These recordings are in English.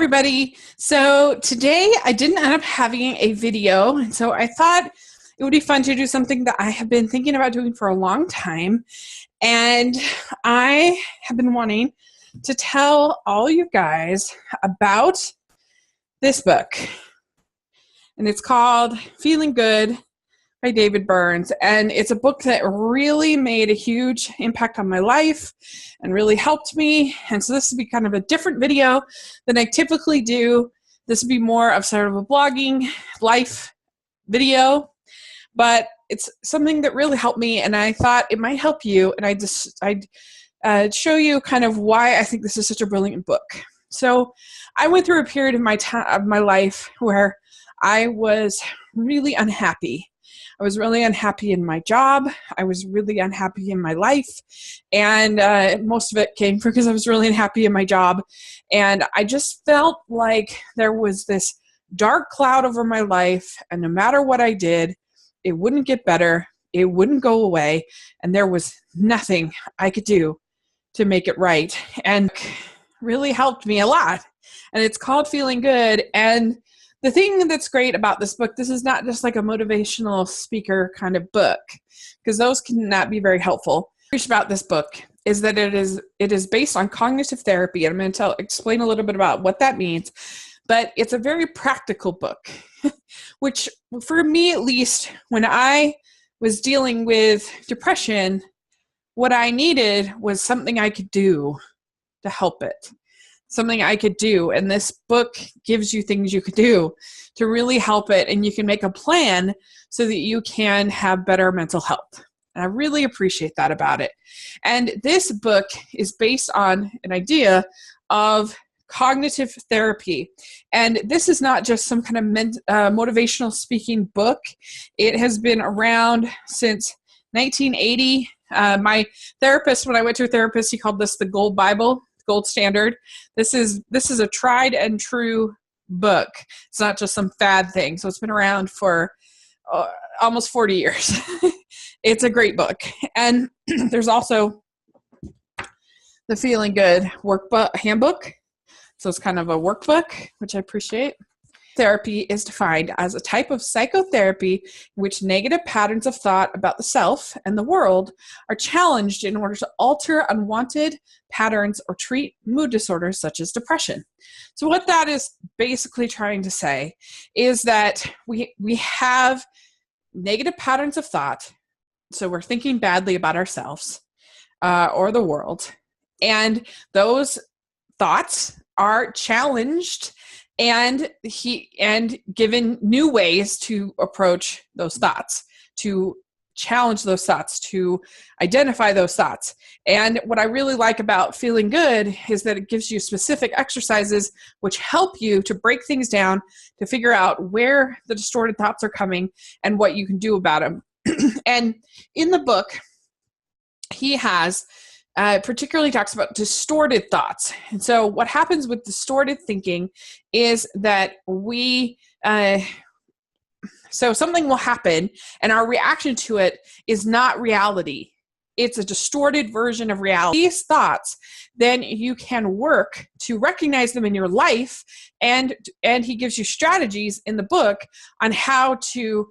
everybody. So today I didn't end up having a video, and so I thought it would be fun to do something that I have been thinking about doing for a long time. And I have been wanting to tell all you guys about this book. And it's called Feeling Good by David Burns. And it's a book that really made a huge impact on my life and really helped me. And so this would be kind of a different video than I typically do. This would be more of sort of a blogging life video, but it's something that really helped me, and I thought it might help you. And I'd show you kind of why I think this is such a brilliant book. So I went through a period of my life where I was really unhappy. I was really unhappy in my job. I was really unhappy in my life. And most of it came because I was really unhappy in my job. And I just felt like there was this dark cloud over my life. And no matter what I did, it wouldn't get better. It wouldn't go away. And there was nothing I could do to make it right. And it really helped me a lot. And it's called Feeling Good. And the thing that's great about this book, this is not just like a motivational speaker kind of book, because those can not be very helpful. About this book is that it is based on cognitive therapy, and I'm going to explain a little bit about what that means. But it's a very practical book, which for me at least, when I was dealing with depression, what I needed was something I could do to help it. Something I could do. And this book gives you things you could do to really help it. And you can make a plan so that you can have better mental health. And I really appreciate that about it. And this book is based on an idea of cognitive therapy. And this is not just some kind of motivational speaking book. It has been around since 1980. My therapist, when I went to a therapist, he called this the Gold Bible. Gold standard. This is a tried and true book. It's not just some fad thing. So it's been around for almost 40 years. It's a great book. And there's also the Feeling Good workbook handbook. So it's kind of a workbook, which I appreciate. Therapy is defined as a type of psychotherapy in which negative patterns of thought about the self and the world are challenged in order to alter unwanted patterns or treat mood disorders such as depression. So what that is basically trying to say is that we have negative patterns of thought. So we're thinking badly about ourselves or the world. And those thoughts are challenged and given new ways to approach those thoughts, to challenge those thoughts, to identify those thoughts. And what I really like about Feeling Good is that it gives you specific exercises which help you to break things down, to figure out where the distorted thoughts are coming and what you can do about them. And in the book, he has particularly talks about distorted thoughts. And so what happens with distorted thinking is that so something will happen and our reaction to it is not reality. It's a distorted version of reality. These thoughts, then you can work to recognize them in your life, and he gives you strategies in the book on how to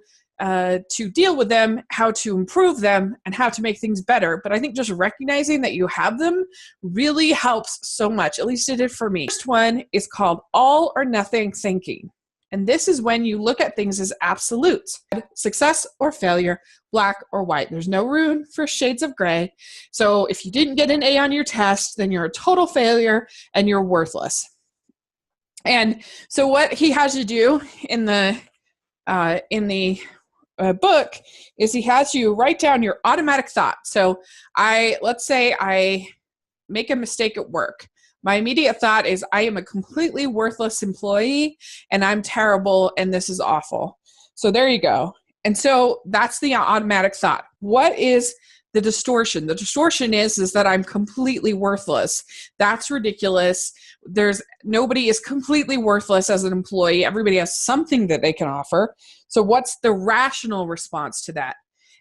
deal with them, how to improve them, and how to make things better. But I think just recognizing that you have them really helps so much. At least it did for me. The first one is called all or nothing thinking. And this is when you look at things as absolutes. Success or failure, black or white. There's no room for shades of gray. So if you didn't get an A on your test, then you're a total failure and you're worthless. And so what he has you do in the book is he has you write down your automatic thought. So let's say I make a mistake at work. My immediate thought is I am a completely worthless employee and I'm terrible and this is awful. So there you go. And so that's the automatic thought. What is the distortion? The distortion is that I'm completely worthless. That's ridiculous. Nobody is completely worthless as an employee. Everybody has something that they can offer. So what's the rational response to that?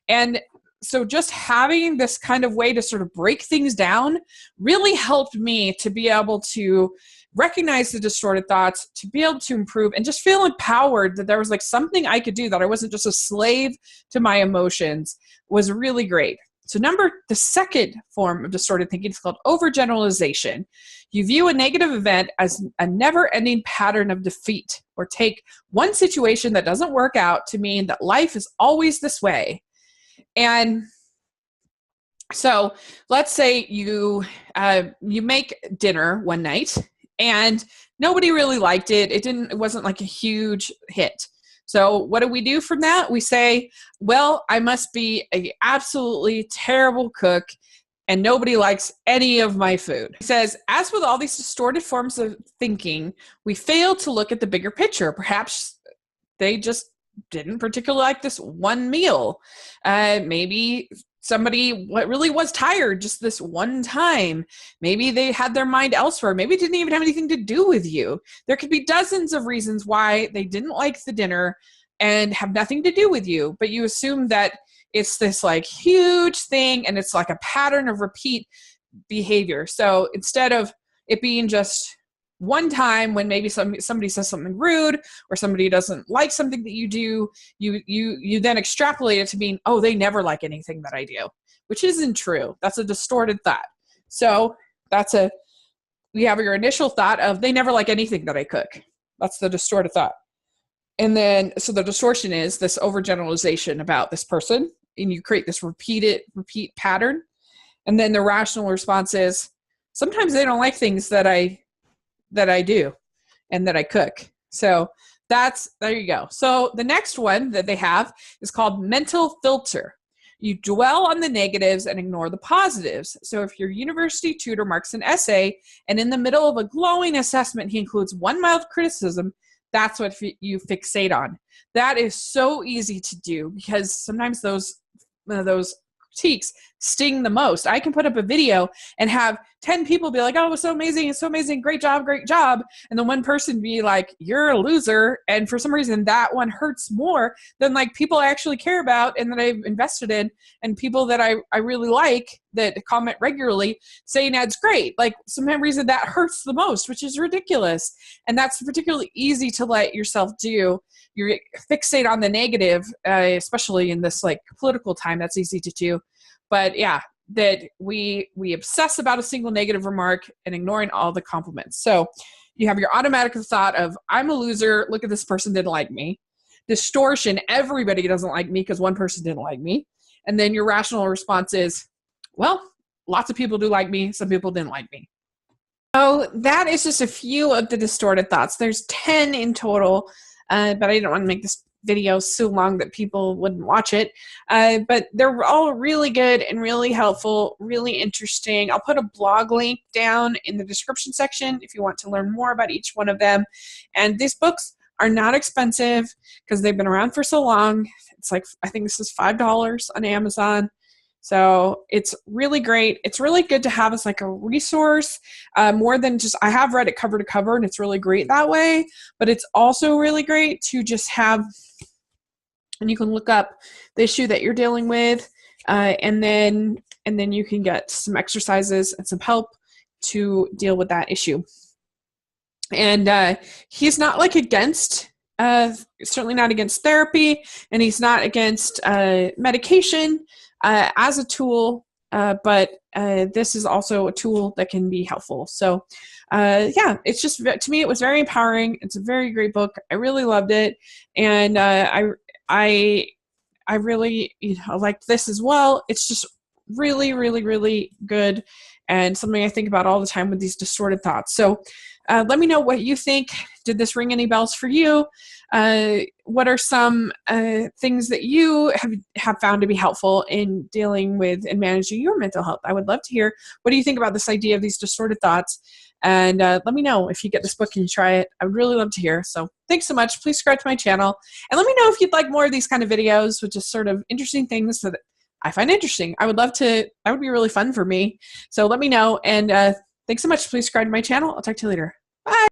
And so just having this kind of way to sort of break things down really helped me to be able to recognize the distorted thoughts, to be able to improve, and just feel empowered that there was like something I could do, that I wasn't just a slave to my emotions, was really great. So the second form of distorted thinking is called overgeneralization. You view a negative event as a never-ending pattern of defeat, or take one situation that doesn't work out to mean that life is always this way. And so let's say you make dinner one night and nobody really liked it. It wasn't like a huge hit. So what do we do from that? We say, well, I must be an absolutely terrible cook and nobody likes any of my food. He says, as with all these distorted forms of thinking, we fail to look at the bigger picture. Perhaps they just didn't particularly like this one meal. Maybe somebody really was tired just this one time. Maybe they had their mind elsewhere. Maybe it didn't even have anything to do with you. There could be dozens of reasons why they didn't like the dinner and have nothing to do with you, but you assume that it's this like huge thing and it's like a pattern of repeat behavior. So instead of it being just one time when maybe somebody says something rude or somebody doesn't like something that you do, you then extrapolate it to mean, oh, they never like anything that I do, which isn't true. That's a distorted thought. So you have your initial thought of they never like anything that I cook. That's the distorted thought. And then, so the distortion is this overgeneralization about this person, and you create this repeat pattern. And then the rational response is, sometimes they don't like things that I do and that I cook. So there you go. So the next one that they have is called mental filter. You dwell on the negatives and ignore the positives. So if your university tutor marks an essay and in the middle of a glowing assessment, he includes one mild criticism, that's what you fixate on. That is so easy to do because sometimes those critiques sting the most. I can put up a video and have 10 people be like, oh, it was so amazing. It's so amazing. Great job. Great job. And then one person be like, you're a loser. And for some reason that one hurts more than like people I actually care about and that I've invested in, and people that I really like that comment regularly saying that's great. Like some reason that hurts the most, which is ridiculous. And that's particularly easy to let yourself do. You fixate on the negative, especially in this like political time, that's easy to do. But yeah, that we obsess about a single negative remark and ignoring all the compliments. So you have your automatic thought of, I'm a loser. Look at this person didn't like me. Distortion, everybody doesn't like me because one person didn't like me. And then your rational response is, well, lots of people do like me. Some people didn't like me. So that is just a few of the distorted thoughts. There's 10 in total, but I don't want to make this video so long that people wouldn't watch it. But they're all really good and really helpful, really interesting. I'll put a blog link down in the description section if you want to learn more about each one of them. And these books are not expensive because they've been around for so long. It's like, I think this is $5 on Amazon. So it's really great. It's really good to have as like a resource, more than just, I have read it cover to cover and it's really great that way, but it's also really great to just have, and you can look up the issue that you're dealing with, and then you can get some exercises and some help to deal with that issue. And he's not like against, certainly not against therapy, and he's not against medication as a tool, but this is also a tool that can be helpful. So yeah, it's just, to me, it was very empowering. It's a very great book. I really loved it. And I really, liked this as well. It's just really, really, really good and something I think about all the time with these distorted thoughts. So let me know what you think. Did this ring any bells for you? What are some things that you have found to be helpful in dealing with and managing your mental health? I would love to hear, what do you think about this idea of these distorted thoughts? And let me know if you get this book and you try it. I would really love to hear. So thanks so much. Please subscribe to my channel. And let me know if you'd like more of these kind of videos with just sort of interesting things that I find interesting. I would love to, that would be really fun for me. So let me know. And thanks so much. Please subscribe to my channel. I'll talk to you later. Bye.